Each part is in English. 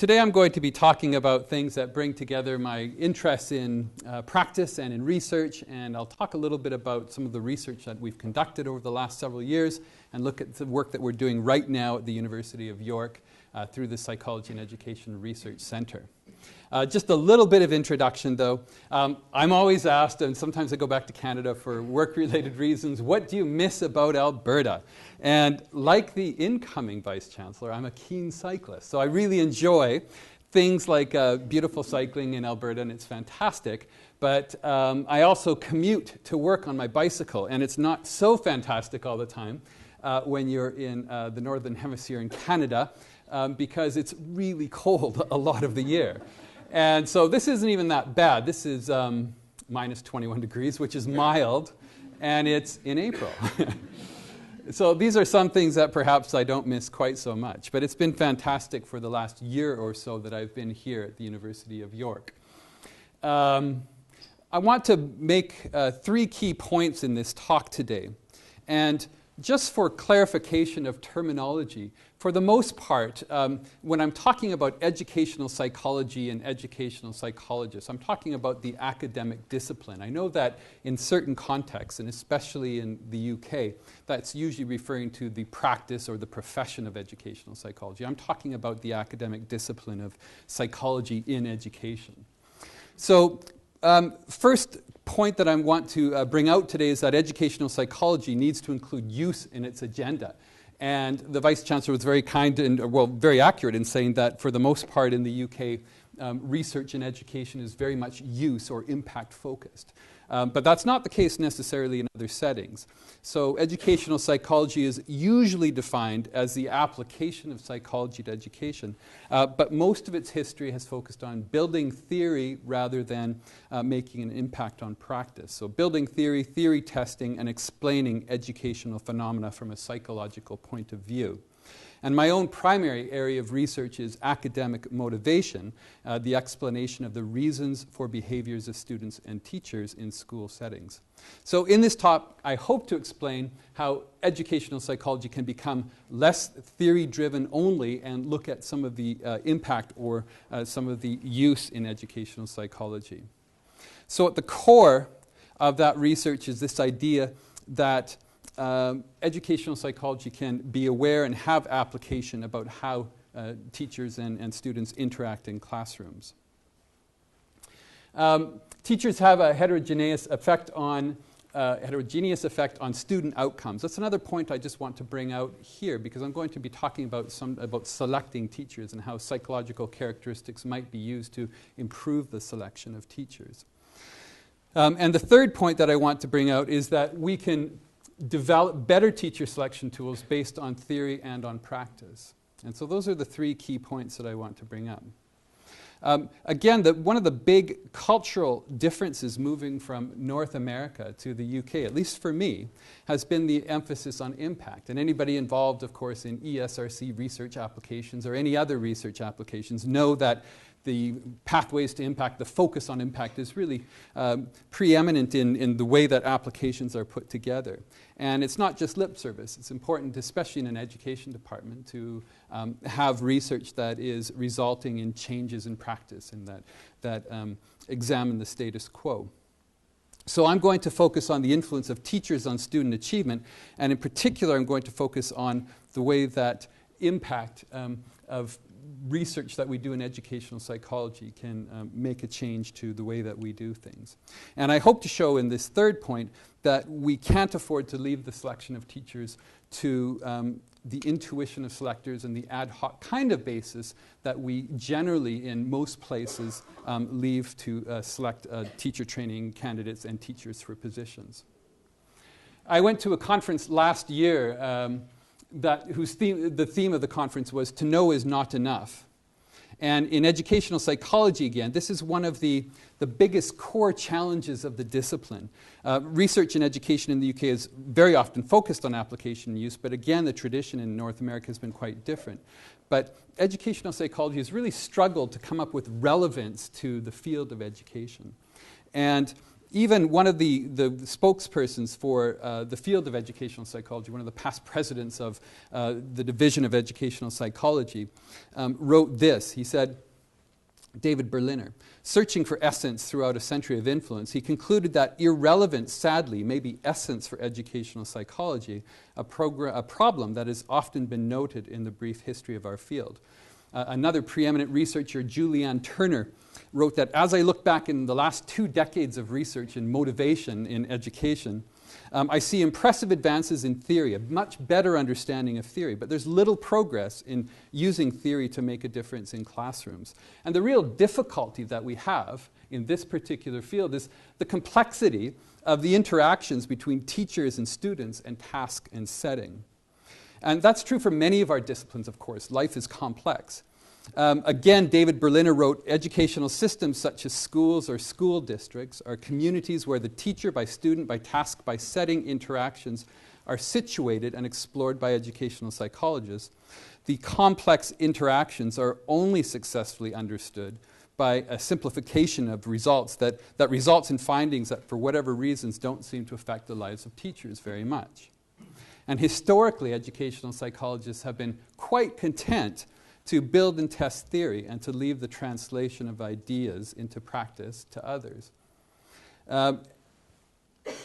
Today I'm going to be talking about things that bring together my interests in practice and in research, and I'll talk a little bit about some of the research that we've conducted over the last several years and look at the work that we're doing right now at the University of York through the Psychology and Education Research Centre. Just a little bit of introduction though. I'm always asked, and sometimes I go back to Canada for work-related reasons, what do you miss about Alberta? And like the incoming Vice Chancellor, I'm a keen cyclist. So I really enjoy things like beautiful cycling in Alberta, and it's fantastic. But I also commute to work on my bicycle, and it's not so fantastic all the time when you're in the Northern Hemisphere in Canada because it's really cold a lot of the year. And so this isn't even that bad. This is minus 21 degrees, which is mild, and it's in April. So these are some things that perhaps I don't miss quite so much. But it's been fantastic for the last year or so that I've been here at the University of York. I want to make 3 key points in this talk today. And just for clarification of terminology, for the most part, when I'm talking about educational psychology and educational psychologists, I'm talking about the academic discipline. I know that in certain contexts, and especially in the UK, that's usually referring to the practice or the profession of educational psychology. I'm talking about the academic discipline of psychology in education. So, first point that I want to bring out today is that educational psychology needs to include use in its agenda. And the Vice Chancellor was very kind and, well, very accurate in saying that for the most part in the UK, research in education is very much use or impact focused. But that's not the case necessarily in other settings. So educational psychology is usually defined as the application of psychology to education, but most of its history has focused on building theory rather than making an impact on practice. So building theory, theory testing, and explaining educational phenomena from a psychological point of view. And my own primary area of research is academic motivation, the explanation of the reasons for behaviors of students and teachers in school settings. So in this talk, I hope to explain how educational psychology can become less theory-driven only and look at some of the impact or some of the use in educational psychology. So at the core of that research is this idea that educational psychology can be aware and have application about how teachers and students interact in classrooms. Teachers have a heterogeneous effect on student outcomes. That's another point I just want to bring out here because I'm going to be talking about selecting teachers and how psychological characteristics might be used to improve the selection of teachers. And the third point that I want to bring out is that we can develop better teacher selection tools based on theory and on practice. And so those are the 3 key points that I want to bring up. Again, one of the big cultural differences moving from North America to the UK, at least for me, has been the emphasis on impact. And anybody involved, of course, in ESRC research applications or any other research applications know that the pathways to impact, the focus on impact is really preeminent in the way that applications are put together. And it's not just lip service. It's important, especially in an education department, to have research that is resulting in changes in practice and that examine the status quo. So I'm going to focus on the influence of teachers on student achievement, and in particular I'm going to focus on the way that impact of research that we do in educational psychology can make a change to the way that we do things. And I hope to show in this third point that we can't afford to leave the selection of teachers to the intuition of selectors and the ad hoc kind of basis that we generally in most places leave to select teacher training candidates and teachers for positions. I went to a conference last year the theme of the conference was "To know is not enough." And in educational psychology, again, this is one of the biggest core challenges of the discipline. Research in education in the UK is very often focused on application and use, but again, the tradition in North America has been quite different. But educational psychology has really struggled to come up with relevance to the field of education. And even one of the spokespersons for the field of educational psychology, one of the past presidents of the Division of Educational Psychology, wrote this. He said, David Berliner, searching for essence throughout a century of influence, he concluded that irrelevance, sadly, may be essence for educational psychology, a problem that has often been noted in the brief history of our field. Another preeminent researcher, Julianne Turner, wrote that as I look back in the last 2 decades of research in motivation in education, I see impressive advances in theory, a much better understanding of theory, but there's little progress in using theory to make a difference in classrooms. And the real difficulty that we have in this particular field is the complexity of the interactions between teachers and students and task and setting. And that's true for many of our disciplines, of course. Life is complex. Again, David Berliner wrote, educational systems such as schools or school districts are communities where the teacher by student, by task, by setting interactions are situated and explored by educational psychologists. The complex interactions are only successfully understood by a simplification of results that results in findings that for whatever reasons don't seem to affect the lives of teachers very much. And historically, educational psychologists have been quite content to build and test theory and to leave the translation of ideas into practice to others.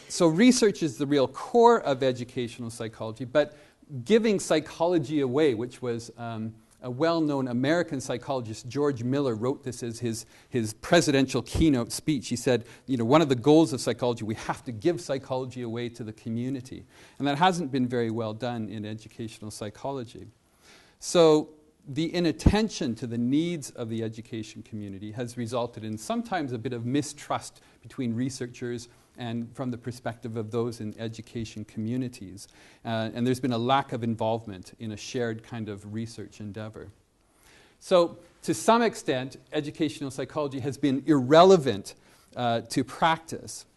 So research is the real core of educational psychology, but giving psychology away, which was a well-known American psychologist, George Miller, wrote this as his presidential keynote speech. He said, one of the goals of psychology, we have to give psychology away to the community. And that hasn't been very well done in educational psychology. So the inattention to the needs of the education community has resulted in sometimes a bit of mistrust between researchers and from the perspective of those in education communities. And there's been a lack of involvement in a shared kind of research endeavor. So to some extent, educational psychology has been irrelevant to practice.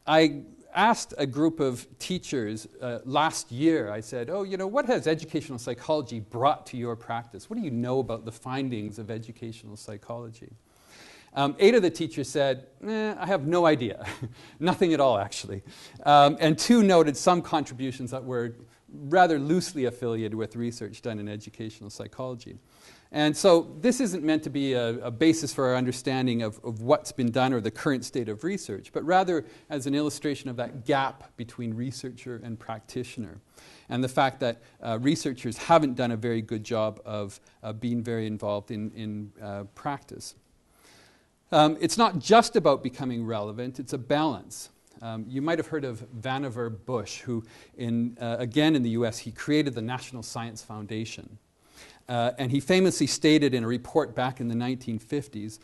I asked a group of teachers last year, I said, what has educational psychology brought to your practice? What do you know about the findings of educational psychology? 8 of the teachers said, I have no idea. Nothing at all, actually. And 2 noted some contributions that were rather loosely affiliated with research done in educational psychology. And so this isn't meant to be a basis for our understanding of what's been done or the current state of research, but rather as an illustration of that gap between researcher and practitioner, and the fact that researchers haven't done a very good job of being very involved in practice. It's not just about becoming relevant, it's a balance. You might have heard of Vannevar Bush, who, again in the US, he created the National Science Foundation. And he famously stated in a report back in the 1950s,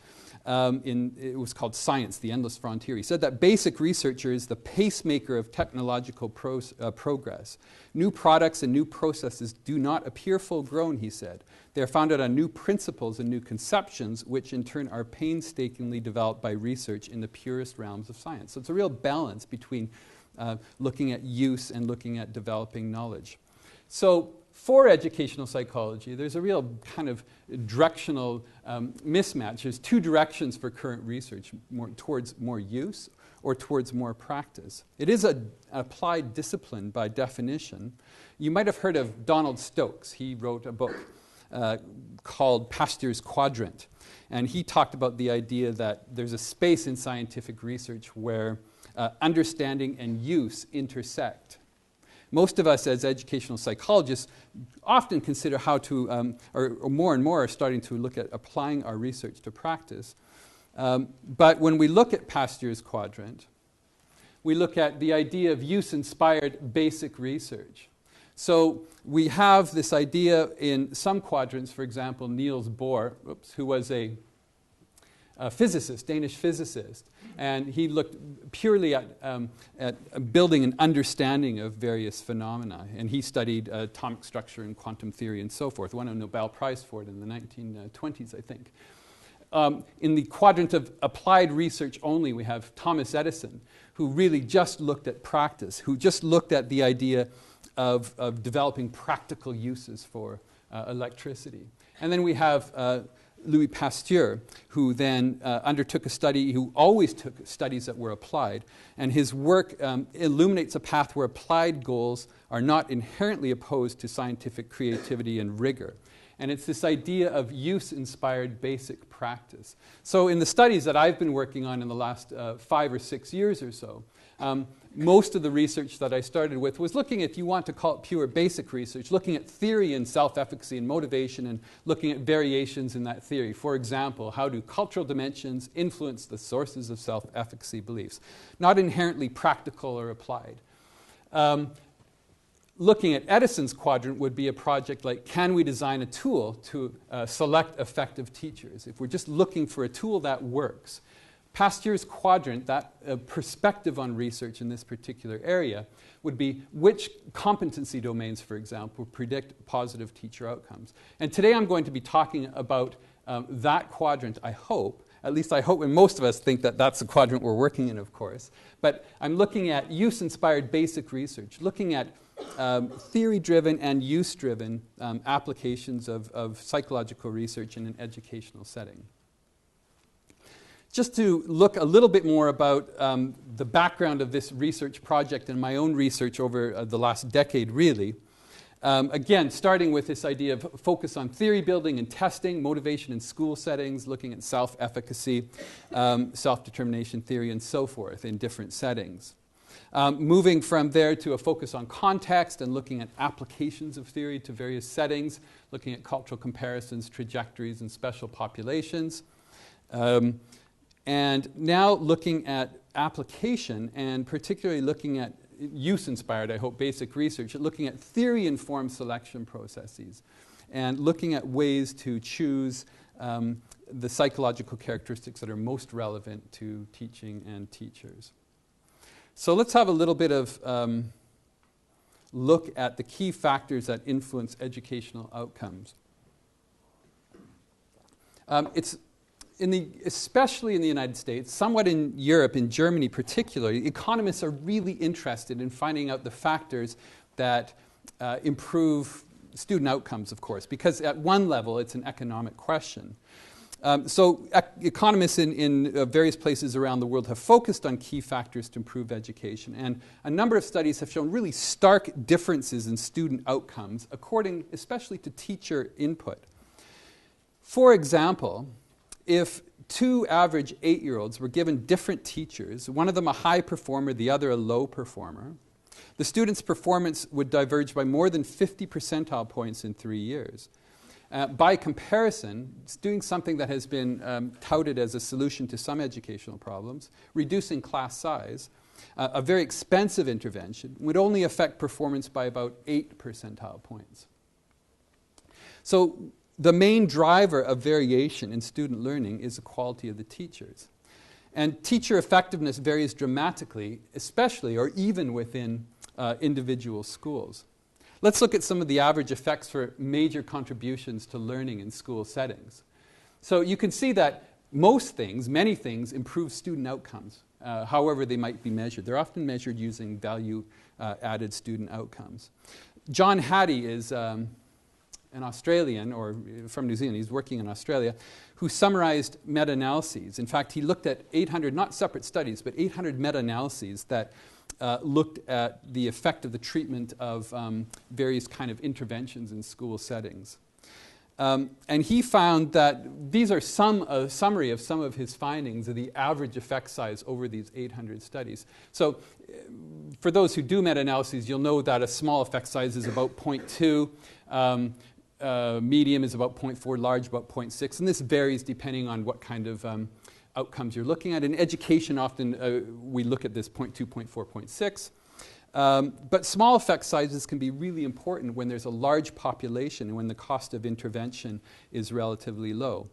it was called Science, the Endless Frontier. He said that basic research is the pacemaker of technological progress. New products and new processes do not appear full-grown, he said. They are founded on new principles and new conceptions, which in turn are painstakingly developed by research in the purest realms of science. So it's a real balance between looking at use and looking at developing knowledge. So for educational psychology, there's a real kind of directional mismatch. There's 2 directions for current research, towards more use or towards more practice. It is an applied discipline by definition. You might have heard of Donald Stokes. He wrote a book called Pasteur's Quadrant. And he talked about the idea that there's a space in scientific research where understanding and use intersect. Most of us as educational psychologists often consider how to, or more and more are starting to look at applying our research to practice. But when we look at Pasteur's Quadrant, we look at the idea of use-inspired basic research. So we have this idea in some quadrants, for example, Niels Bohr, who was a physicist, Danish physicist, and he looked purely at building an understanding of various phenomena, and he studied atomic structure and quantum theory and so forth, won a Nobel Prize for it in the 1920s, I think. In the quadrant of applied research only, we have Thomas Edison, who really just looked at practice, who just looked at the idea of developing practical uses for electricity. And then we have Louis Pasteur, who then undertook a study, who always took studies that were applied. And his work illuminates a path where applied goals are not inherently opposed to scientific creativity and rigor. And it's this idea of use-inspired basic practice. So in the studies that I've been working on in the last 5 or 6 years or so, most of the research that I started with was looking, if you want to call it pure basic research, looking at theory and self-efficacy and motivation and looking at variations in that theory. For example, how do cultural dimensions influence the sources of self-efficacy beliefs? Not inherently practical or applied. Looking at Edison's quadrant would be a project like, can we design a tool to select effective teachers? If we're just looking for a tool that works. Pasteur's quadrant, that perspective on research in this particular area, would be which competency domains, for example, predict positive teacher outcomes. And today I'm going to be talking about that quadrant, I hope. At least I hope, and most of us think that that's the quadrant we're working in, of course. But I'm looking at use-inspired basic research, looking at theory-driven and use-driven applications of psychological research in an educational setting. Just to look a little bit more about the background of this research project and my own research over the last decade, really. Again, starting with this idea of focus on theory building and testing, motivation in school settings, looking at self-efficacy, self-determination theory, and so forth in different settings. Moving from there to a focus on context and looking at applications of theory to various settings, looking at cultural comparisons, trajectories, and special populations. And now looking at application, and particularly looking at use-inspired, I hope, basic research, looking at theory-informed selection processes, and looking at ways to choose the psychological characteristics that are most relevant to teaching and teachers. So let's have a little bit of look at the key factors that influence educational outcomes. Especially in the United States, somewhat in Europe, in Germany particularly, economists are really interested in finding out the factors that improve student outcomes, of course, because at one level it's an economic question. So economists in various places around the world have focused on key factors to improve education, and a number of studies have shown really stark differences in student outcomes, according especially to teacher input. For example, if 2 average 8-year-olds were given different teachers, one of them a high performer, the other a low performer, the student's performance would diverge by more than 50 percentile points in 3 years. By comparison, doing something that has been touted as a solution to some educational problems, reducing class size, a very expensive intervention, would only affect performance by about 8 percentile points. So the main driver of variation in student learning is the quality of the teachers. And teacher effectiveness varies dramatically, especially or even within individual schools. Let's look at some of the average effects for major contributions to learning in school settings. So you can see that most things, many things, improve student outcomes, however they might be measured. They're often measured using value-added student outcomes. John Hattie is an Australian, or from New Zealand, he's working in Australia, who summarized meta-analyses. In fact, he looked at 800, not separate studies, but 800 meta-analyses that looked at the effect of the treatment of various kind of interventions in school settings. And he found that these are a summary of some of his findings of the average effect size over these 800 studies. So for those who do meta-analyses, you'll know that a small effect size is about 0.2, medium is about 0.4, large about 0.6, and this varies depending on what kind of outcomes you're looking at. In education, often we look at this 0.2, 0.4, 0.6. But small effect sizes can be really important when there's a large population and when the cost of intervention is relatively low.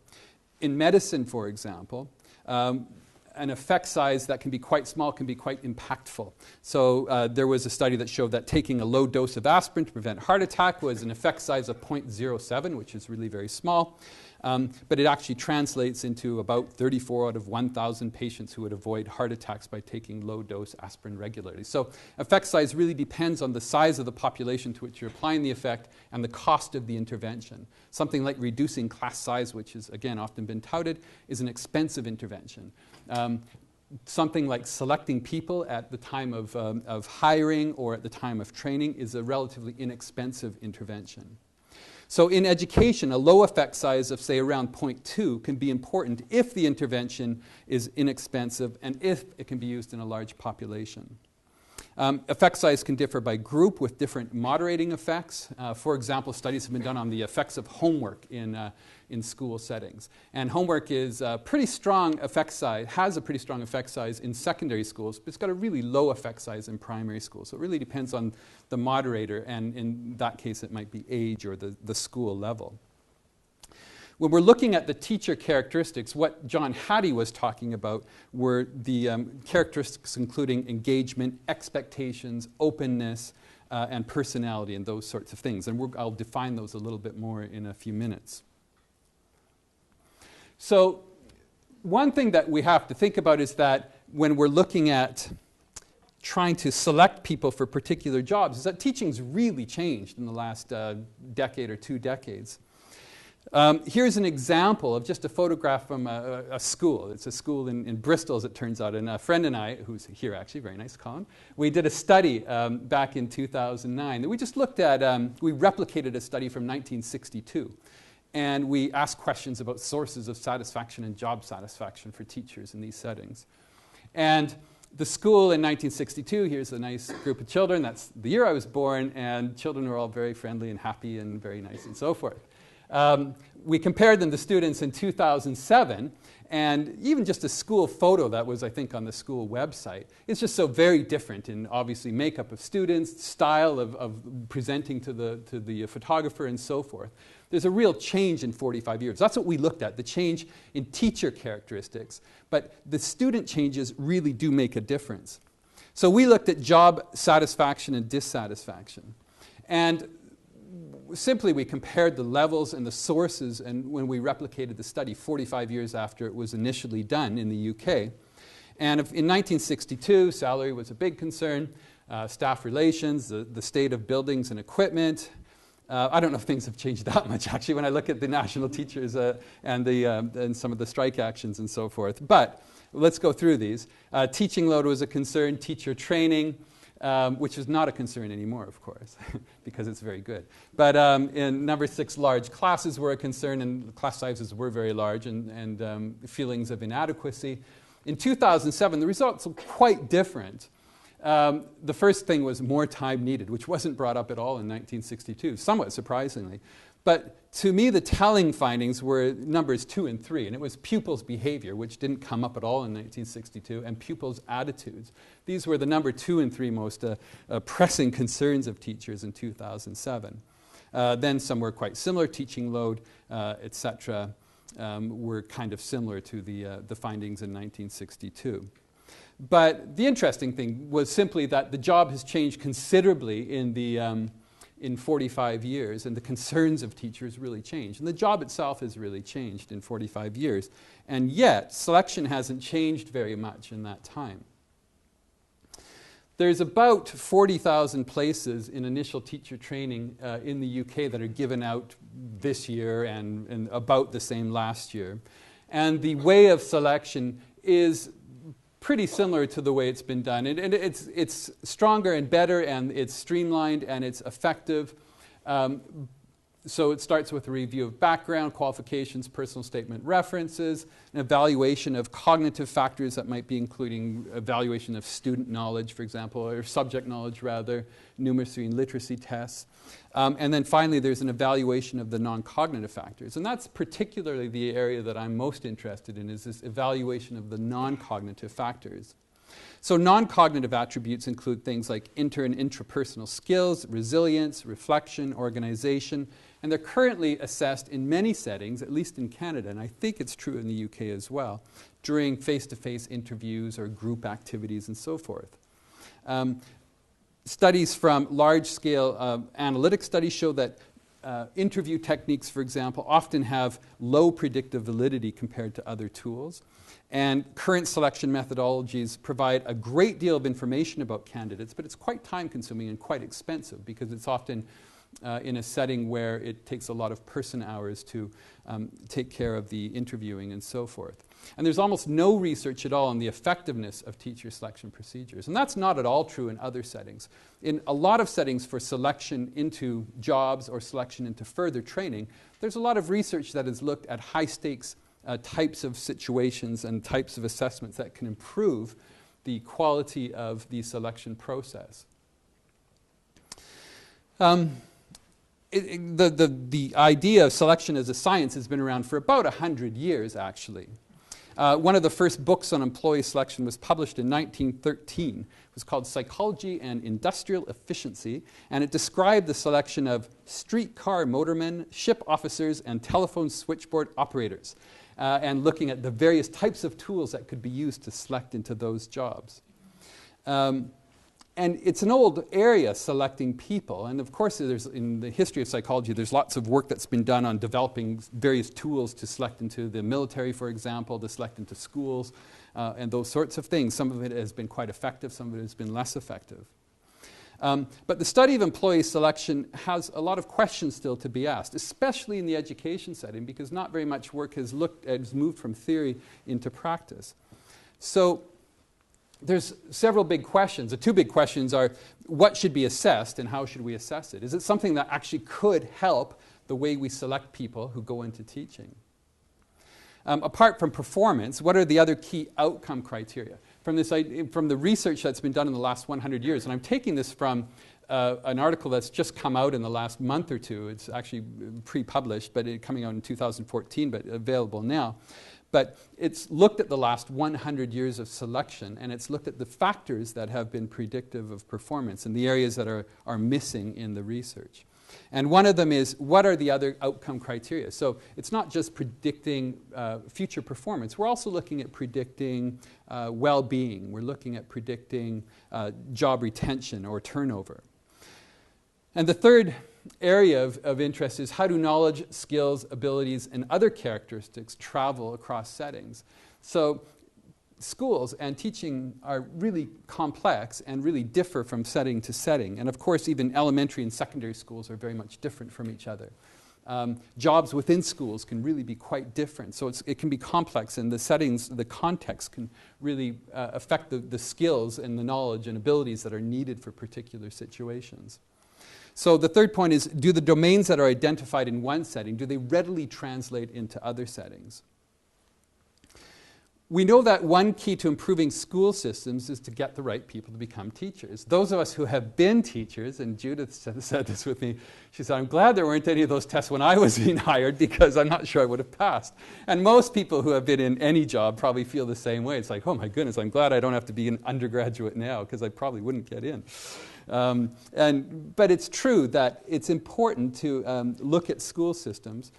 In medicine, for example, an effect size that can be quite small can be quite impactful. So there was a study that showed that taking a low dose of aspirin to prevent heart attack was an effect size of 0.07, which is really very small. but it actually translates into about 34 out of 1,000 patients who would avoid heart attacks by taking low-dose aspirin regularly. So effect size really depends on the size of the population to which you're applying the effect and the cost of the intervention. Something like reducing class size, which has, again, often been touted, is an expensive intervention. Something like selecting people at the time of hiring or at the time of training is a relatively inexpensive intervention. So in education, a low effect size of, say, around 0.2 can be important if the intervention is inexpensive and if it can be used in a large population. Effect size can differ by group with different moderating effects. For example, studies have been done on the effects of homework in school settings. And homework is a pretty strong effect size, has a pretty strong effect size in secondary schools, but it's got a really low effect size in primary schools. So it really depends on the moderator, and in that case it might be age or the school level. When we're looking at the teacher characteristics, what John Hattie was talking about were the characteristics including engagement, expectations, openness, and personality, and those sorts of things. And I'll define those a little bit more in a few minutes. So one thing that we have to think about is that when we're looking at trying to select people for particular jobs, is that teaching's really changed in the last decade or 2 decades. Here's an example of just a photograph from a school. It's a school in Bristol, as it turns out. And a friend and I, who's here actually, very nice, Colin, we did a study back in 2009. We just looked at, we replicated a study from 1962. And we asked questions about sources of satisfaction and job satisfaction for teachers in these settings. And the school in 1962, here's a nice group of children. That's the year I was born, and children were all very friendly and happy and very nice and so forth. We compared them to students in 2007, and even just a school photo that was, I think, on the school website, it's just so very different in, obviously, makeup of students, style of presenting to the photographer, and so forth. There's a real change in 45 years. That's what we looked at, the change in teacher characteristics. But the student changes really do make a difference. So we looked at job satisfaction and dissatisfaction. And simply we compared the levels and the sources, and when we replicated the study 45 years after it was initially done in the UK. And in 1962, salary was a big concern, staff relations, the state of buildings and equipment. I don't know if things have changed that much, actually, when I look at the national teachers and some of the strike actions and so forth. But let's go through these. Teaching load was a concern, teacher training, which is not a concern anymore, of course, because it's very good. But in number 6, large classes were a concern, and class sizes were very large, and feelings of inadequacy. In 2007, the results were quite different. The first thing was more time needed, which wasn't brought up at all in 1962, somewhat surprisingly. But to me, the telling findings were numbers 2 and 3, and it was pupils' behavior, which didn't come up at all in 1962, and pupils' attitudes. These were the number 2 and 3 most pressing concerns of teachers in 2007. Then some were quite similar, teaching load, etc., were kind of similar to the findings in 1962. But the interesting thing was simply that the job has changed considerably in 45 years, and the concerns of teachers really changed. And the job itself has really changed in 45 years. And yet, selection hasn't changed very much in that time. There's about 40,000 places in initial teacher training in the UK that are given out this year and about the same last year. And the way of selection is pretty similar to the way it's been done. And it's stronger and better, and it's streamlined, and it's effective. So it starts with a review of background, qualifications, personal statement references, an evaluation of cognitive factors that might be including evaluation of student knowledge, for example, or subject knowledge rather, numeracy and literacy tests. And then finally, there's an evaluation of the non-cognitive factors. And that's particularly the area that I'm most interested in, is this evaluation of the non-cognitive factors. So non-cognitive attributes include things like inter- and intrapersonal skills, resilience, reflection, organization, and they're currently assessed in many settings, at least in Canada, and I think it's true in the UK as well, during face-to-face interviews or group activities and so forth. Studies from large-scale analytic studies show that interview techniques, for example, often have low predictive validity compared to other tools. And current selection methodologies provide a great deal of information about candidates, but it's quite time-consuming and quite expensive because it's often in a setting where it takes a lot of person hours to take care of the interviewing and so forth. And there's almost no research at all on the effectiveness of teacher selection procedures. And that's not at all true in other settings. In a lot of settings for selection into jobs or selection into further training, there's a lot of research that has looked at high-stakes types of situations and types of assessments that can improve the quality of the selection process. The idea of selection as a science has been around for about 100 years, actually. One of the first books on employee selection was published in 1913. It was called Psychology and Industrial Efficiency, and it described the selection of streetcar motormen, ship officers, and telephone switchboard operators, and looking at the various types of tools that could be used to select into those jobs. And it's an old area, selecting people. And of course, in the history of psychology, there's lots of work that's been done on developing various tools to select into the military, for example, to select into schools, and those sorts of things. Some of it has been quite effective, some of it has been less effective. But the study of employee selection has a lot of questions still to be asked, especially in the education setting, because not very much work has moved from theory into practice. So there's several big questions. The two big questions are, what should be assessed and how should we assess it? Is it something that actually could help the way we select people who go into teaching? Apart from performance, what are the other key outcome criteria? From the research that's been done in the last 100 years, and I'm taking this from an article that's just come out in the last month or two. It's actually pre-published, but coming out in 2014, but available now. But it's looked at the last 100 years of selection, and it's looked at the factors that have been predictive of performance and the areas that are missing in the research. And one of them is, what are the other outcome criteria? So it's not just predicting future performance. We're also looking at predicting well-being. We're looking at predicting job retention or turnover. And the third area of interest is, how do knowledge, skills, abilities, and other characteristics travel across settings? So schools and teaching are really complex and really differ from setting to setting. And of course, even elementary and secondary schools are very much different from each other. Jobs within schools can really be quite different. So it can be complex, and the settings, the context can really affect the skills and the knowledge and abilities that are needed for particular situations. So the third point is, do the domains that are identified in one setting, do they readily translate into other settings? We know that one key to improving school systems is to get the right people to become teachers. Those of us who have been teachers, and Judith said this with me, she said, I'm glad there weren't any of those tests when I was being hired, because I'm not sure I would have passed. And most people who have been in any job probably feel the same way. It's like, oh my goodness, I'm glad I don't have to be an undergraduate now, because I probably wouldn't get in. But it's true that it's important to look at school systems.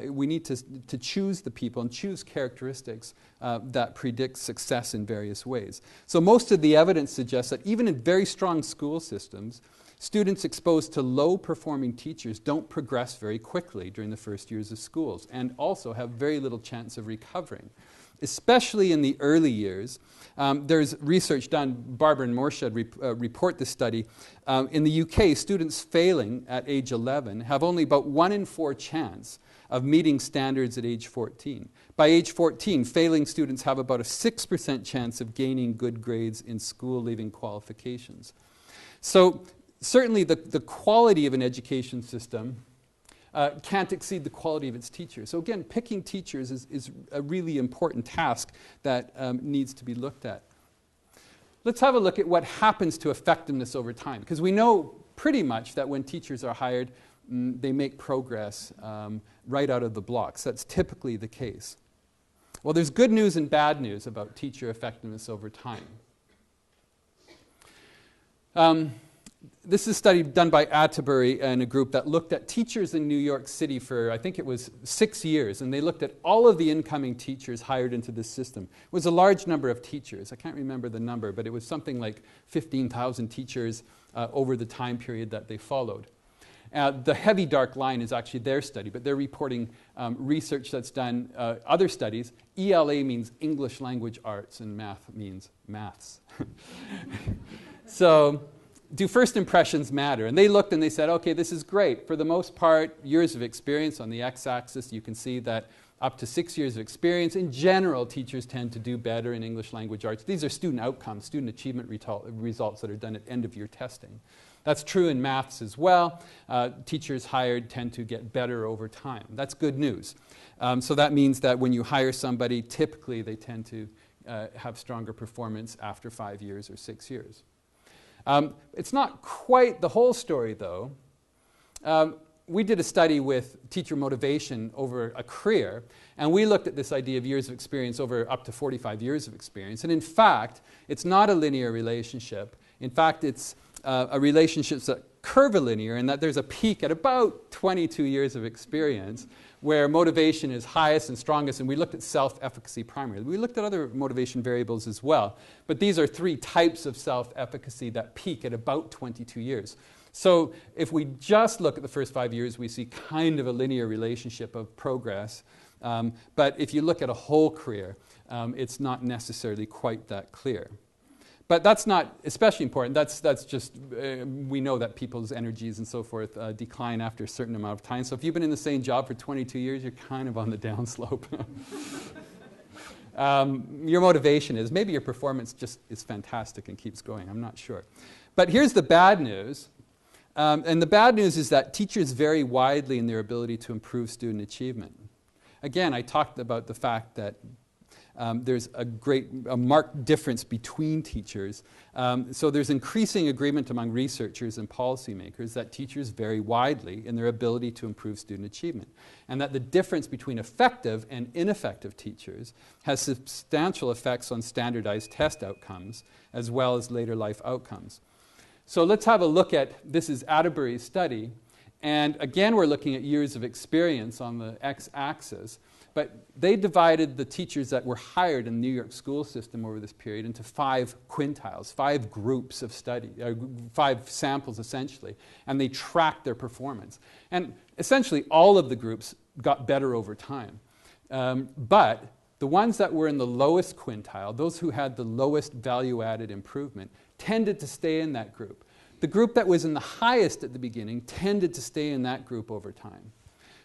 We need to choose the people and choose characteristics that predict success in various ways. So most of the evidence suggests that even in very strong school systems, students exposed to low-performing teachers don't progress very quickly during the first years of schools, and also have very little chance of recovering. Especially in the early years. There's research done, Barbara and Morshed report this study. In the UK, students failing at age 11 have only about 1 in 4 chance of meeting standards at age 14. By age 14, failing students have about a 6% chance of gaining good grades in school-leaving qualifications. So certainly the quality of an education system can't exceed the quality of its teachers. So again, picking teachers is a really important task that needs to be looked at. Let's have a look at what happens to effectiveness over time, because we know pretty much that when teachers are hired, they make progress right out of the blocks. That's typically the case. Well, there's good news and bad news about teacher effectiveness over time. This is a study done by Atterbury and a group that looked at teachers in New York City for, I think it was 6 years, and they looked at all of the incoming teachers hired into this system. It was a large number of teachers. I can't remember the number, but it was something like 15,000 teachers over the time period that they followed. The heavy dark line is actually their study, but they're reporting research that's done, other studies. ELA means English Language Arts, and math means maths. So, do first impressions matter? And they looked and they said, okay, this is great. For the most part, years of experience on the x-axis, you can see that up to 6 years of experience, in general, teachers tend to do better in English Language Arts. These are student outcomes, student achievement results that are done at end-of-year testing. That's true in maths as well. Teachers hired tend to get better over time. That's good news. So that means that when you hire somebody, typically they tend to have stronger performance after 5 years or 6 years. It's not quite the whole story, though. We did a study with teacher motivation over a career, and we looked at this idea of years of experience over up to 45 years of experience. And in fact, it's not a linear relationship. In fact, it's a relationship that's curvilinear in that there's a peak at about 22 years of experience where motivation is highest and strongest, and we looked at self-efficacy primarily. We looked at other motivation variables as well, but these are 3 types of self-efficacy that peak at about 22 years. So if we just look at the first 5 years, we see kind of a linear relationship of progress, but if you look at a whole career, it's not necessarily quite that clear. But that's not especially important. That's just, we know that people's energies and so forth decline after a certain amount of time. So if you've been in the same job for 22 years, you're kind of on the downslope. Your motivation is, maybe your performance just is fantastic and keeps going. I'm not sure. But here's the bad news. And the bad news is that teachers vary widely in their ability to improve student achievement. Again, I talked about the fact that there's a marked difference between teachers. So there's increasing agreement among researchers and policymakers that teachers vary widely in their ability to improve student achievement, and that the difference between effective and ineffective teachers has substantial effects on standardized test outcomes as well as later life outcomes. So let's have a look at, this is Atterbury's study, and again we're looking at years of experience on the x-axis. But they divided the teachers that were hired in the New York school system over this period into 5 quintiles, 5 groups of study, 5 samples essentially, and they tracked their performance. And essentially all of the groups got better over time. But the ones that were in the lowest quintile, those who had the lowest value-added improvement, tended to stay in that group. The group that was in the highest at the beginning tended to stay in that group over time.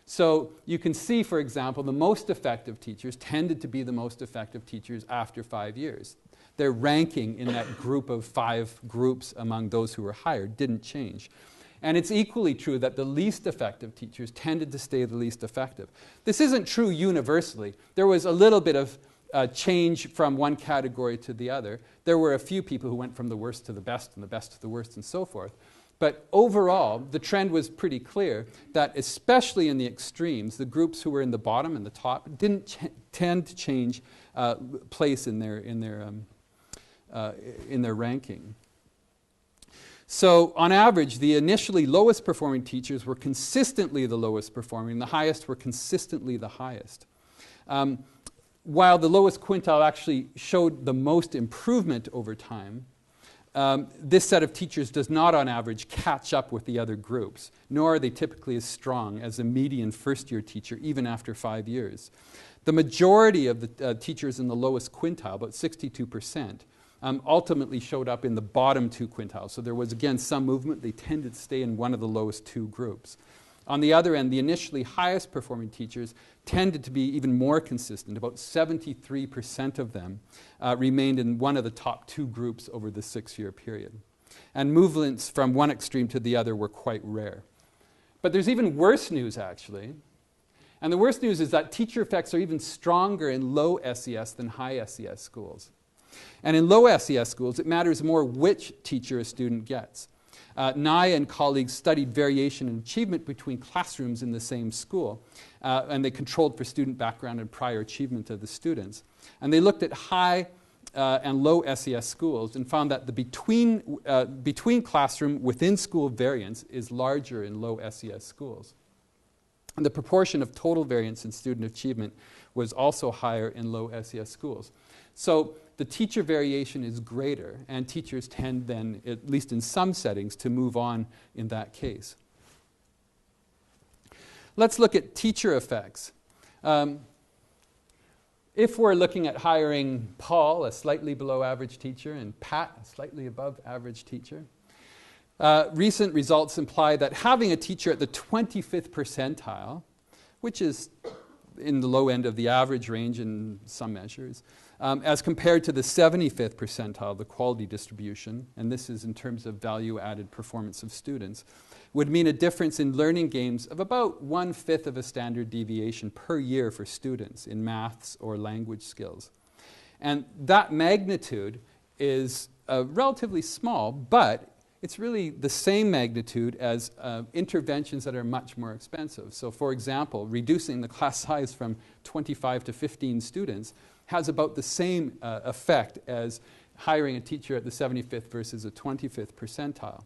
So you can see, for example, the most effective teachers tended to be the most effective teachers after 5 years. Their ranking in that group of 5 groups among those who were hired didn't change. And it's equally true that the least effective teachers tended to stay the least effective. This isn't true universally. There was a little bit of change from one category to the other. There were a few people who went from the worst to the best and the best to the worst and so forth. But overall, the trend was pretty clear that especially in the extremes, the groups who were in the bottom and the top didn't tend to change place in their ranking. So on average, the initially lowest performing teachers were consistently the lowest performing, the highest were consistently the highest. While the lowest quintile actually showed the most improvement over time, this set of teachers does not, on average, catch up with the other groups, nor are they typically as strong as a median first-year teacher, even after 5 years. The majority of the teachers in the lowest quintile, about 62%, ultimately showed up in the bottom 2 quintiles. So there was, again, some movement. They tended to stay in one of the lowest 2 groups. On the other end, the initially highest performing teachers tended to be even more consistent. About 73% of them remained in one of the top 2 groups over the 6-year period. And movements from one extreme to the other were quite rare. But there's even worse news, actually. And the worst news is that teacher effects are even stronger in low SES than high SES schools. And in low SES schools, it matters more which teacher a student gets. Nye and colleagues studied variation in achievement between classrooms in the same school, and they controlled for student background and prior achievement of the students. And they looked at high and low SES schools and found that the between classroom within school variance is larger in low SES schools. And the proportion of total variance in student achievement was also higher in low SES schools. So the teacher variation is greater, and teachers tend then, at least in some settings, to move on in that case. Let's look at teacher effects. If we're looking at hiring Paul, a slightly below average teacher, and Pat, a slightly above average teacher, recent results imply that having a teacher at the 25th percentile, which is in the low end of the average range in some measures, as compared to the 75th percentile, the quality distribution, and this is in terms of value-added performance of students, would mean a difference in learning gains of about 1/5 of a standard deviation per year for students in maths or language skills. And that magnitude is relatively small, but it's really the same magnitude as interventions that are much more expensive. So for example, reducing the class size from 25 to 15 students has about the same effect as hiring a teacher at the 75th versus a 25th percentile.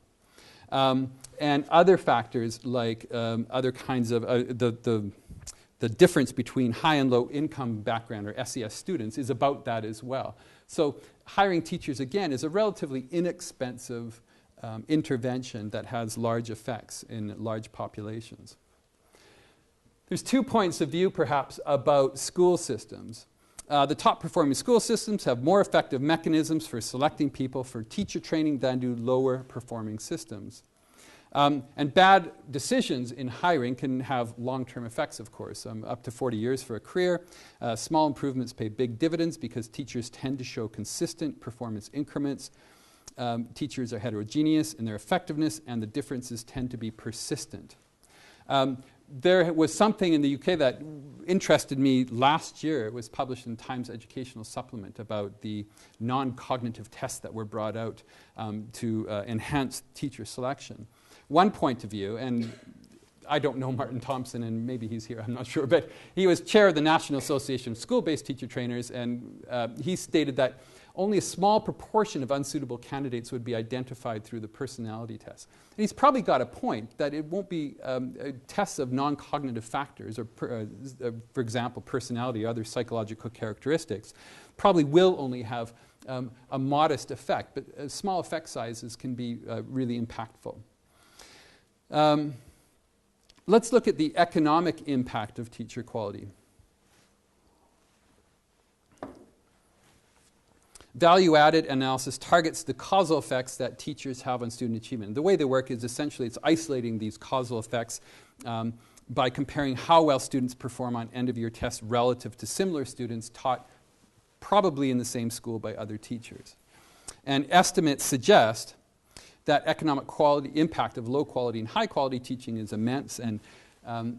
And other factors like other kinds of the difference between high and low income background or SES students is about that as well. So hiring teachers again is a relatively inexpensive intervention that has large effects in large populations. There's 2 points of view perhaps about school systems. The top performing school systems have more effective mechanisms for selecting people for teacher training than do lower performing systems. And bad decisions in hiring can have long-term effects, of course, up to 40 years for a career. Small improvements pay big dividends because teachers tend to show consistent performance increments. Teachers are heterogeneous in their effectiveness, and the differences tend to be persistent. There was something in the UK that interested me last year. It was published in Times Educational Supplement about the non-cognitive tests that were brought out to enhance teacher selection. One point of view, and I don't know Martin Thompson, and maybe he's here, I'm not sure, but he was chair of the National Association of School-Based Teacher Trainers, and he stated that only a small proportion of unsuitable candidates would be identified through the personality test. And he's probably got a point that it won't be tests of non-cognitive factors, or for example, personality or other psychological characteristics, probably will only have a modest effect, but small effect sizes can be really impactful. Let's look at the economic impact of teacher quality. Value-added analysis targets the causal effects that teachers have on student achievement. The way they work is essentially it's isolating these causal effects by comparing how well students perform on end-of-year tests relative to similar students taught probably in the same school by other teachers. And estimates suggest that economic quality impact of low quality and high quality teaching is immense, and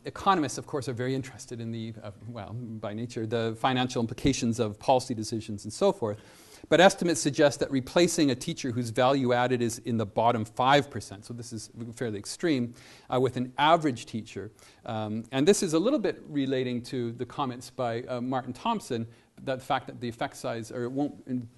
economists, of course, are very interested in the, well, by nature, the financial implications of policy decisions and so forth. But estimates suggest that replacing a teacher whose value added is in the bottom 5%, so this is fairly extreme, with an average teacher. And this is a little bit relating to the comments by Martin Thompson, that the fact that the effect size, or it won't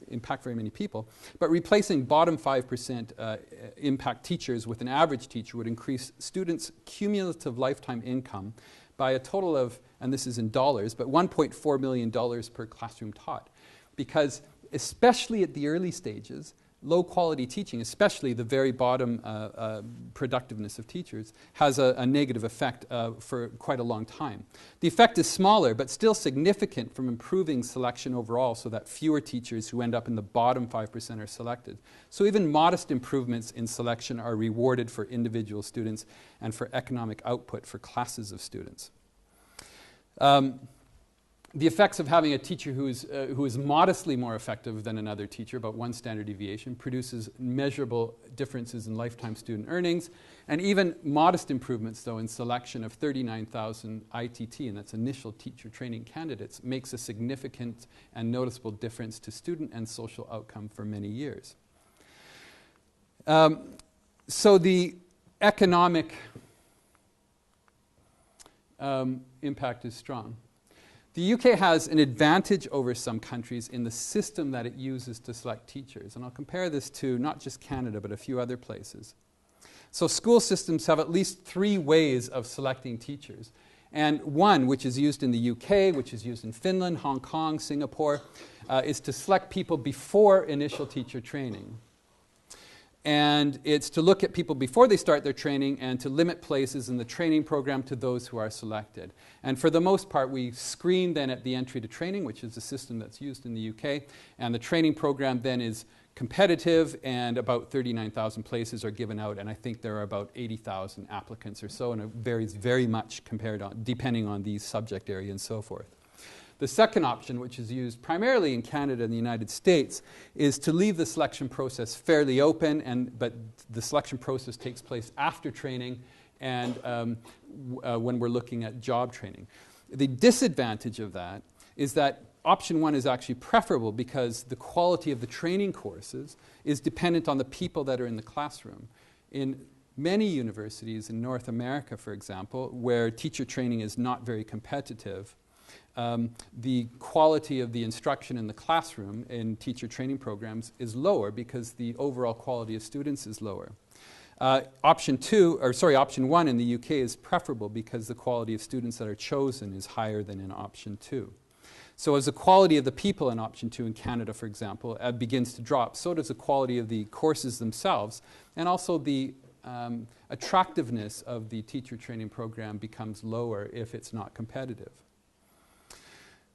impact very many people, but replacing bottom 5% impact teachers with an average teacher would increase students' cumulative lifetime income by a total of, and this is in dollars, but $1.4 million per classroom taught. Because especially at the early stages, low quality teaching, especially the very bottom productiveness of teachers, has a negative effect for quite a long time. The effect is smaller, but still significant from improving selection overall, so that fewer teachers who end up in the bottom 5% are selected. So even modest improvements in selection are rewarded for individual students and for economic output for classes of students. The effects of having a teacher who is modestly more effective than another teacher, about 1 standard deviation, produces measurable differences in lifetime student earnings, and even modest improvements, though, in selection of 39,000 ITT, and that's initial teacher training candidates, makes a significant and noticeable difference to student and social outcome for many years. So the economic impact is strong. The UK has an advantage over some countries in the system that it uses to select teachers. And I'll compare this to not just Canada, but a few other places. So school systems have at least 3 ways of selecting teachers. And one, which is used in the UK, which is used in Finland, Hong Kong, Singapore, is to select people before initial teacher training. And it's to look at people before they start their training and to limit places in the training program to those who are selected. And for the most part, we screen then at the entry to training, which is a system that's used in the UK. And the training program then is competitive, and about 39,000 places are given out. And I think there are about 80,000 applicants or so, and it varies very much depending on the subject area and so forth. The second option, which is used primarily in Canada and the United States, is to leave the selection process fairly open, but the selection process takes place after training and when we're looking at job training. The disadvantage of that is that option one is actually preferable because the quality of the training courses is dependent on the people that are in the classroom. In many universities in North America, for example, where teacher training is not very competitive, the quality of the instruction in the classroom in teacher training programs is lower because the overall quality of students is lower. Option one in the UK is preferable because the quality of students that are chosen is higher than in option two. So as the quality of the people in option two in Canada, for example, begins to drop, so does the quality of the courses themselves, and also the attractiveness of the teacher training program becomes lower if it's not competitive.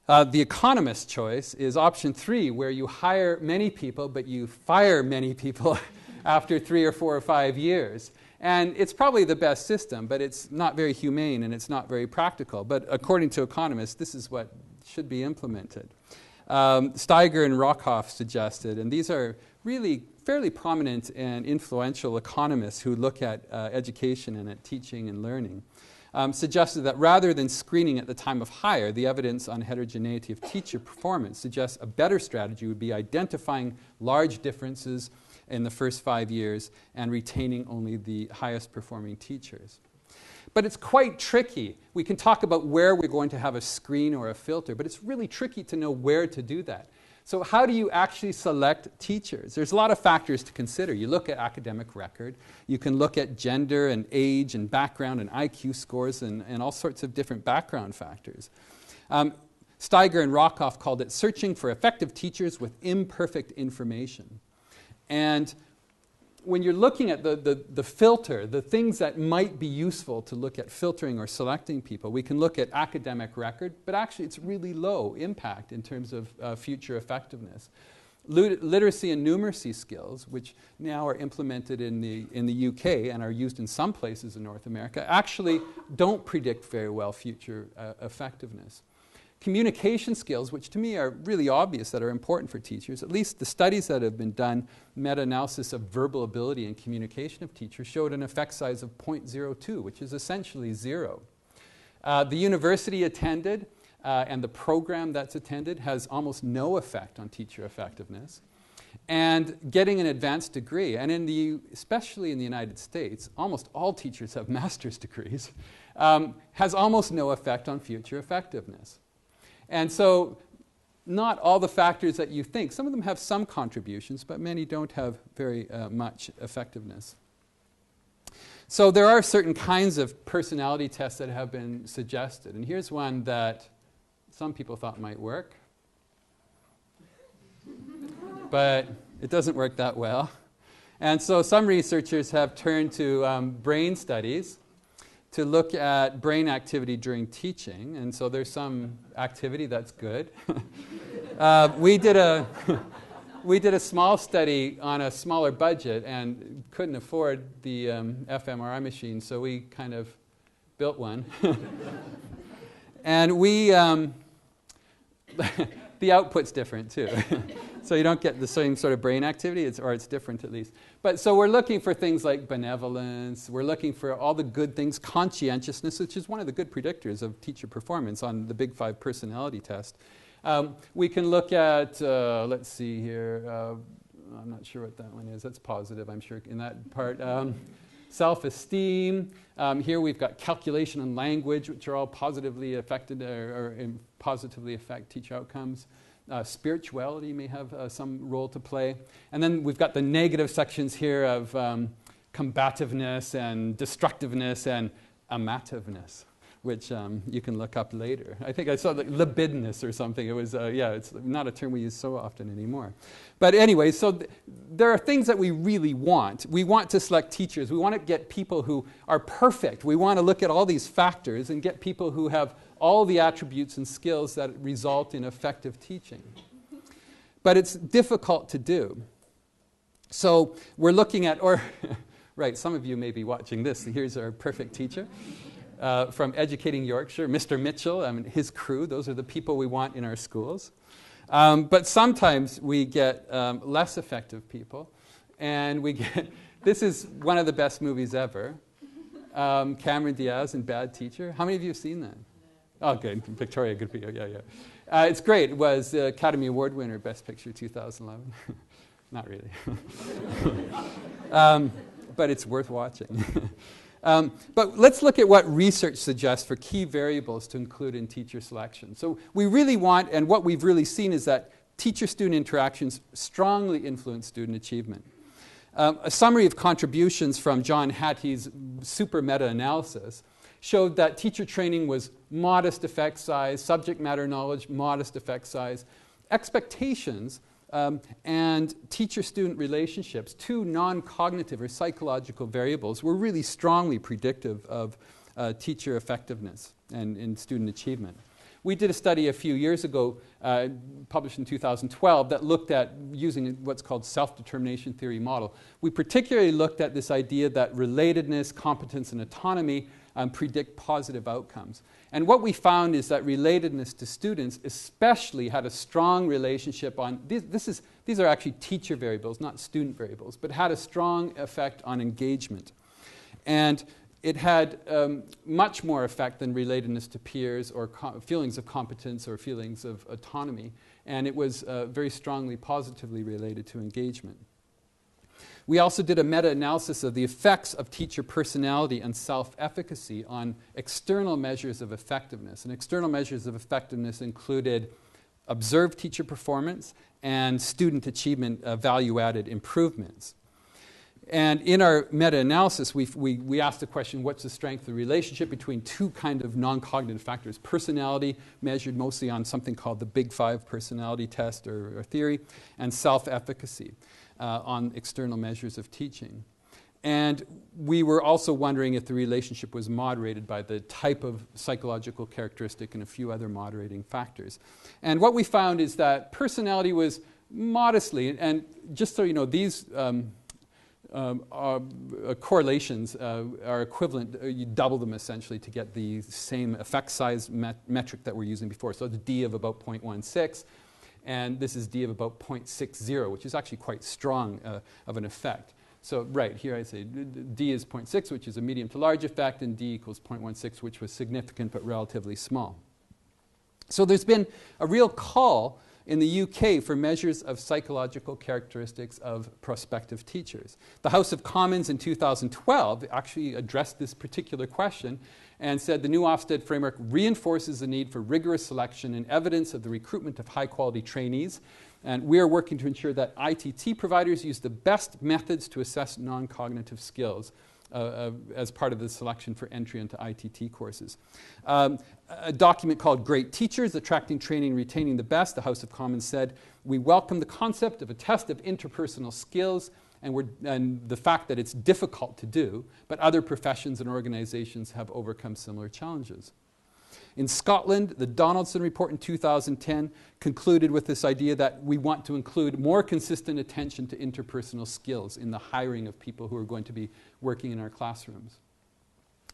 The economist's choice is option three, where you hire many people, but you fire many people after 3 or 4 or 5 years. And it's probably the best system, but it's not very humane and it's not very practical. But according to economists, this is what should be implemented. Steiger and Rockhoff suggested, and these are really fairly prominent and influential economists who look at education and at teaching and learning, suggested that rather than screening at the time of hire, the evidence on heterogeneity of teacher performance suggests a better strategy would be identifying large differences in the first 5 years and retaining only the highest performing teachers. But it's quite tricky. We can talk about where we're going to have a screen or a filter, but it's really tricky to know where to do that. So how do you actually select teachers? There's a lot of factors to consider. You look at academic record. You can look at gender and age and background and IQ scores and all sorts of different background factors. Steiger and Rockhoff called it searching for effective teachers with imperfect information. And when you're looking at the filter, the things that might be useful to look at filtering or selecting people, we can look at academic record, but actually it's really low impact in terms of future effectiveness. Literacy and numeracy skills, which now are implemented in the UK and are used in some places in North America, actually don't predict very well future effectiveness. Communication skills, which to me are really obvious that are important for teachers, at least the studies that have been done, meta-analysis of verbal ability and communication of teachers, showed an effect size of 0.02, which is essentially 0. The university attended and the program that's attended has almost no effect on teacher effectiveness. And getting an advanced degree, and especially in the United States, almost all teachers have master's degrees, has almost no effect on future effectiveness. And so not all the factors that you think. Some of them have some contributions, but many don't have very much effectiveness. So there are certain kinds of personality tests that have been suggested. And here's one that some people thought might work. But it doesn't work that well. And so some researchers have turned to brain studies to look at brain activity during teaching, and so there's some activity that's good. We did a small study on a smaller budget and couldn't afford the fMRI machine, so we kind of built one. And the output's different too. So you don't get the same sort of brain activity, or it's different at least. But so we're looking for things like benevolence, we're looking for all the good things, conscientiousness, which is one of the good predictors of teacher performance on the Big Five personality test. We can look at, let's see here, I'm not sure what that one is, that's positive, I'm sure, in that part. Self-esteem. Here we've got calculation and language, which are all positively affected or positively affect teacher outcomes. Spirituality may have some role to play. And then we've got the negative sections here of combativeness and destructiveness and amativeness, which you can look up later. I think I saw libidinous or something. It was, it's not a term we use so often anymore. But anyway, so there are things that we really want. We want to select teachers. We want to get people who are perfect. We want to look at all these factors and get people who have all the attributes and skills that result in effective teaching. But it's difficult to do. So we're looking at, right, some of you may be watching this. Here's our perfect teacher from Educating Yorkshire, Mr. Mitchell, his crew. Those are the people we want in our schools. But sometimes we get less effective people. And we get, this is one of the best movies ever. Cameron Diaz in Bad Teacher. How many of you have seen that? Oh, good. Victoria, good for you. Yeah. It's great. It was the Academy Award winner, Best Picture 2011. Not really. But it's worth watching. But let's look at what research suggests for key variables to include in teacher selection. So we really want, and what we've really seen is that teacher-student interactions strongly influence student achievement. A summary of contributions from John Hattie's super meta-analysis showed that teacher training was modest effect size, subject matter knowledge, modest effect size, expectations, and teacher-student relationships, two non-cognitive or psychological variables, were really strongly predictive of teacher effectiveness and student achievement. We did a study a few years ago, published in 2012, that looked at using what's called self-determination theory model. We particularly looked at this idea that relatedness, competence, and autonomy predict positive outcomes. And what we found is that relatedness to students especially had a strong relationship on, these are actually teacher variables, not student variables, but had a strong effect on engagement. And it had much more effect than relatedness to peers or feelings of competence or feelings of autonomy. And it was very strongly positively related to engagement. We also did a meta-analysis of the effects of teacher personality and self-efficacy on external measures of effectiveness. And external measures of effectiveness included observed teacher performance and student achievement value-added improvements. And in our meta-analysis, we asked the question, what's the strength of the relationship between two kind of non-cognitive factors? Personality, measured mostly on something called the Big Five personality test or theory, and self-efficacy on external measures of teaching. And we were also wondering if the relationship was moderated by the type of psychological characteristic and a few other moderating factors. And what we found is that personality was modestly, and just so you know, these correlations are equivalent. You double them essentially to get the same effect size metric that we're using before. So it's D of about 0.16, and this is D of about 0.60, which is actually quite strong of an effect. So right here I say D is 0.6, which is a medium to large effect, and D equals 0.16, which was significant but relatively small. So there's been a real call in the UK for measures of psychological characteristics of prospective teachers. The House of Commons in 2012 actually addressed this particular question and said the new Ofsted framework reinforces the need for rigorous selection and evidence of the recruitment of high-quality trainees. And we are working to ensure that ITT providers use the best methods to assess non-cognitive skills as part of the selection for entry into ITT courses. A document called Great Teachers, Attracting, Training, Retaining the Best, the House of Commons said, we welcome the concept of a test of interpersonal skills and the fact that it's difficult to do, but other professions and organizations have overcome similar challenges. In Scotland, the Donaldson report in 2010 concluded with this idea that we want to include more consistent attention to interpersonal skills in the hiring of people who are going to be working in our classrooms.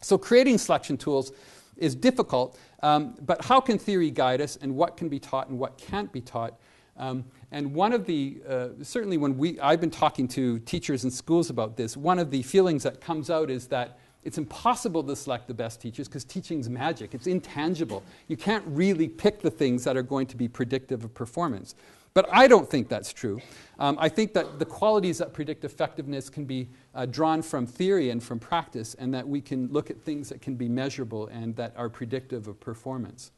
So creating selection tools is difficult, but how can theory guide us, and what can be taught and what can't be taught? And one of the, certainly when I've been talking to teachers in schools about this, one of the feelings that comes out is that it's impossible to select the best teachers because teaching's magic. It's intangible. You can't really pick the things that are going to be predictive of performance. But I don't think that's true. I think that the qualities that predict effectiveness can be drawn from theory and from practice, and that we can look at things that can be measurable and that are predictive of performance.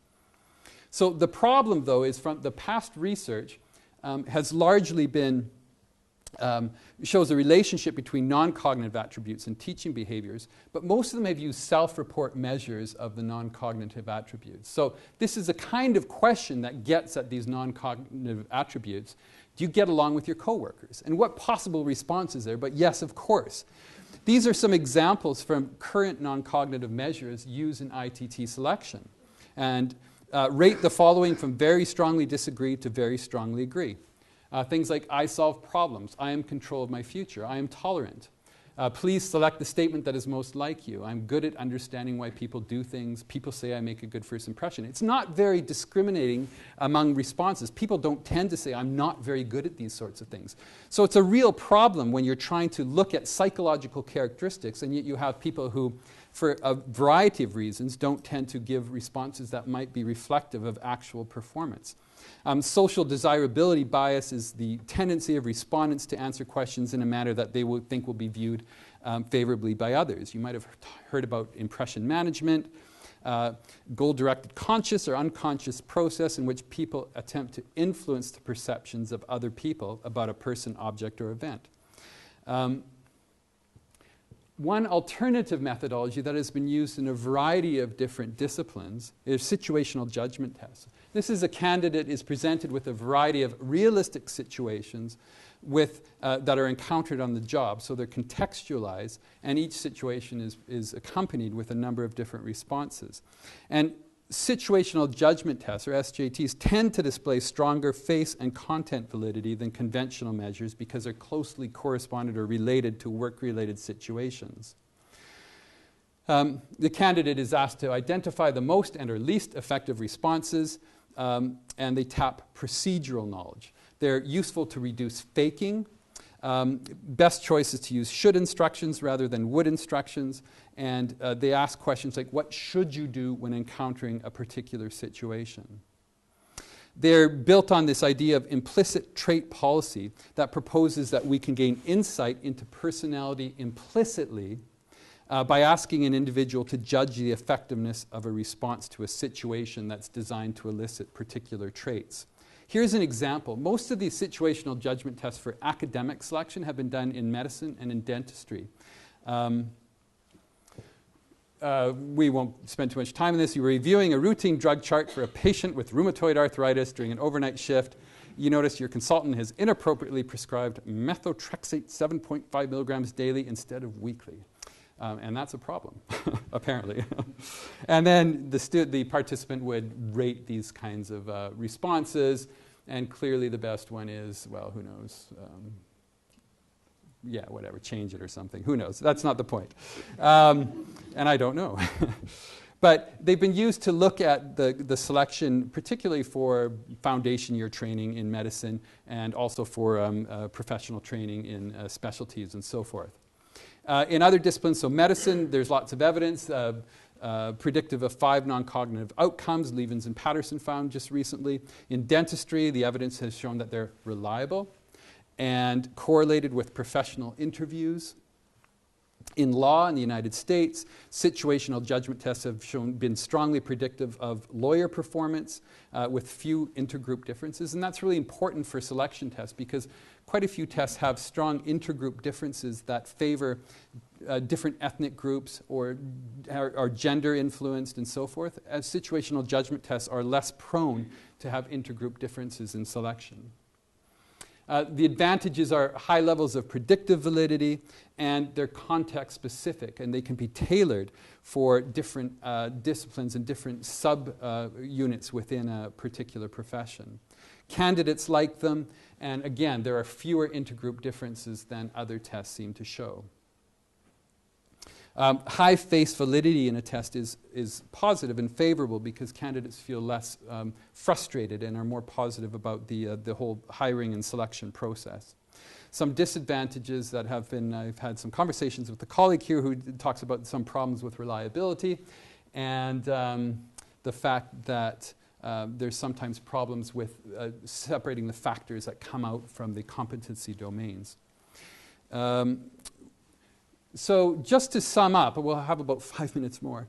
So the problem, though, is from the past research has largely been shows a relationship between non-cognitive attributes and teaching behaviors, but most of them have used self-report measures of the non-cognitive attributes. So this is a kind of question that gets at these non-cognitive attributes. Do you get along with your coworkers? And what possible response is there? But yes, of course. These are some examples from current non-cognitive measures used in ITT selection. And rate the following from very strongly disagree to very strongly agree. Things like, I solve problems, I am in control of my future, I am tolerant. Please select the statement that is most like you. I'm good at understanding why people do things. People say I make a good first impression. It's not very discriminating among responses. People don't tend to say I'm not very good at these sorts of things. So it's a real problem when you're trying to look at psychological characteristics, and yet you have people who, for a variety of reasons, don't tend to give responses that might be reflective of actual performance. Social desirability bias is the tendency of respondents to answer questions in a manner that they will think will be viewed favorably by others. You might have heard about impression management, goal-directed conscious or unconscious process in which people attempt to influence the perceptions of other people about a person, object, or event. One alternative methodology that has been used in a variety of different disciplines is situational judgment tests. This is a candidate is presented with a variety of realistic situations that are encountered on the job, so they're contextualized, and each situation is accompanied with a number of different responses. And situational judgment tests, or SJTs, tend to display stronger face and content validity than conventional measures because they're closely corresponded or related to work-related situations. The candidate is asked to identify the most and or least effective responses, and they tap procedural knowledge. They're useful to reduce faking. Best choice is to use should instructions rather than would instructions, and they ask questions like, what should you do when encountering a particular situation? They're built on this idea of implicit trait policy that proposes that we can gain insight into personality implicitly by asking an individual to judge the effectiveness of a response to a situation that's designed to elicit particular traits. Here's an example. Most of these situational judgment tests for academic selection have been done in medicine and in dentistry. We won't spend too much time on this. You're reviewing a routine drug chart for a patient with rheumatoid arthritis during an overnight shift. You notice your consultant has inappropriately prescribed methotrexate 7.5 milligrams daily instead of weekly. And that's a problem, apparently. And then the participant would rate these kinds of responses, and clearly the best one is, well, who knows? Yeah, whatever, change it or something. Who knows? That's not the point. And I don't know. But they've been used to look at the selection, particularly for foundation year training in medicine and also for professional training in specialties and so forth. In other disciplines, so medicine, there's lots of evidence predictive of 5 non-cognitive outcomes, Levens and Patterson found just recently. In dentistry, the evidence has shown that they're reliable and correlated with professional interviews. In law in the United States, situational judgment tests have been strongly predictive of lawyer performance with few intergroup differences. And that's really important for selection tests because quite a few tests have strong intergroup differences that favor different ethnic groups or are gender influenced and so forth, as situational judgment tests are less prone to have intergroup differences in selection. The advantages are high levels of predictive validity, and they're context-specific, and they can be tailored for different disciplines and different sub-units within a particular profession. Candidates like them, and again, there are fewer intergroup differences than other tests seem to show. High face validity in a test is positive and favorable because candidates feel less frustrated and are more positive about the whole hiring and selection process. Some disadvantages that have been, I've had some conversations with a colleague here who talks about some problems with reliability and the fact that there's sometimes problems with separating the factors that come out from the competency domains. So just to sum up, we'll have about 5 minutes more.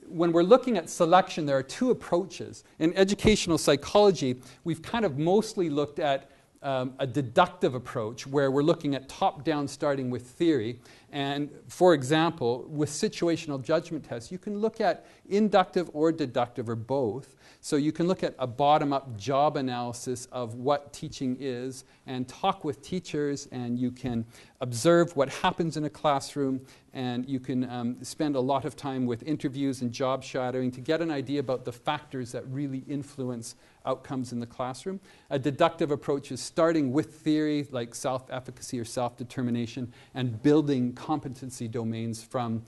When we're looking at selection, there are 2 approaches. In educational psychology, we've kind of mostly looked at a deductive approach where we're looking at top-down starting with theory. And for example, with situational judgment tests, you can look at inductive or deductive or both. So you can look at a bottom-up job analysis of what teaching is and talk with teachers, and you can observe what happens in a classroom, and you can spend a lot of time with interviews and job shadowing to get an idea about the factors that really influence outcomes in the classroom. A deductive approach is starting with theory like self-efficacy or self-determination and building competency domains from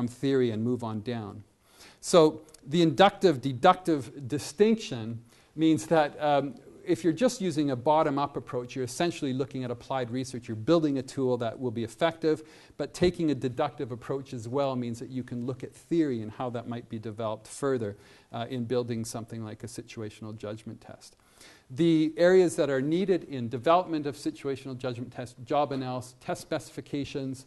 theory and move on down. So the inductive-deductive distinction means that if you're just using a bottom-up approach, you're essentially looking at applied research. You're building a tool that will be effective, but taking a deductive approach as well means that you can look at theory and how that might be developed further in building something like a situational judgment test. The areas that are needed in development of situational judgment tests: job analysis, test specifications,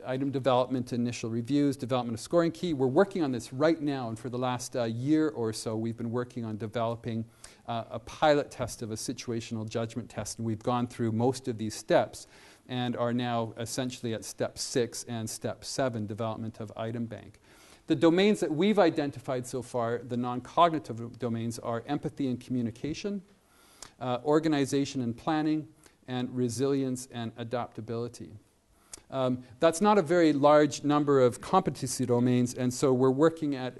item development, initial reviews, development of scoring key. We're working on this right now, and for the last year or so, we've been working on developing a pilot test of a situational judgment test, and we've gone through most of these steps and are now essentially at step 6 and step 7, development of item bank. The domains that we've identified so far, the non-cognitive domains, are empathy and communication, organization and planning, and resilience and adaptability. That's not a very large number of competency domains, and so we're working at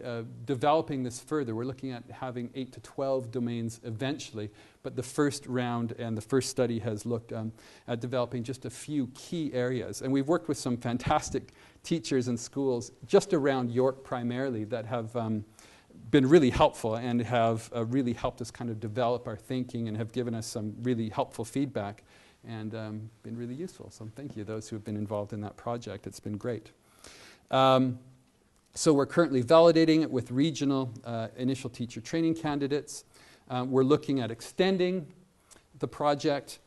developing this further. We're looking at having 8 to 12 domains eventually, but the first round and the first study has looked at developing just a few key areas. And we've worked with some fantastic teachers and schools just around York primarily that have been really helpful and have really helped us kind of develop our thinking and have given us some really helpful feedback and been really useful. So thank you, those who have been involved in that project. It's been great. So we're currently validating it with regional initial teacher training candidates. We're looking at extending the project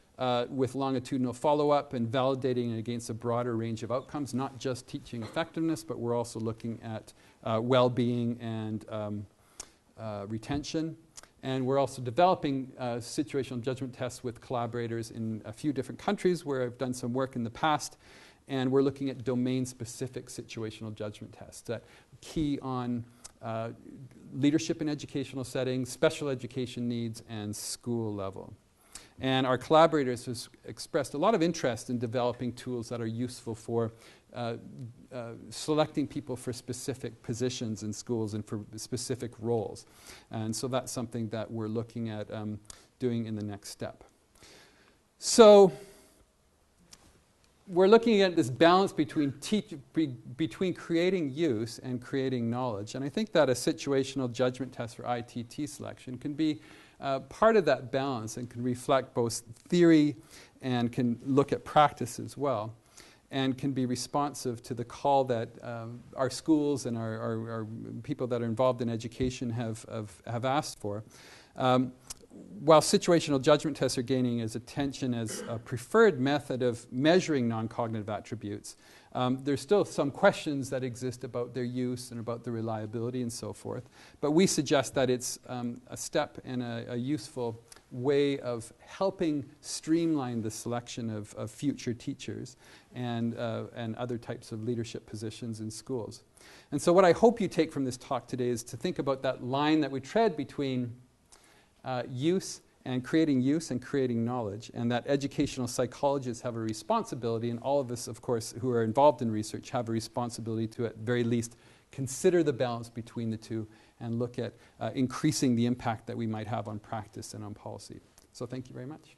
with longitudinal follow-up and validating it against a broader range of outcomes, not just teaching effectiveness, but we're also looking at well-being and retention. And we're also developing situational judgment tests with collaborators in a few different countries where I've done some work in the past. And we're looking at domain-specific situational judgment tests that key on leadership in educational settings, special education needs, and school level. And our collaborators have expressed a lot of interest in developing tools that are useful for selecting people for specific positions in schools and for specific roles. And so that's something that we're looking at doing in the next step. So we're looking at this balance between creating use and creating knowledge. And I think that a situational judgment test for ITT selection can be part of that balance and can reflect both theory and can look at practice as well, and can be responsive to the call that our schools and our people that are involved in education have asked for. While situational judgment tests are gaining as attention as a preferred method of measuring non-cognitive attributes, there's still some questions that exist about their use and about the reliability and so forth. But we suggest that it's a step and a useful way of helping streamline the selection of future teachers and other types of leadership positions in schools. And so what I hope you take from this talk today is to think about that line that we tread between use and creating knowledge, and that educational psychologists have a responsibility, and all of us, of course, who are involved in research have a responsibility to, at very least, consider the balance between the two and look at increasing the impact that we might have on practice and on policy. So thank you very much.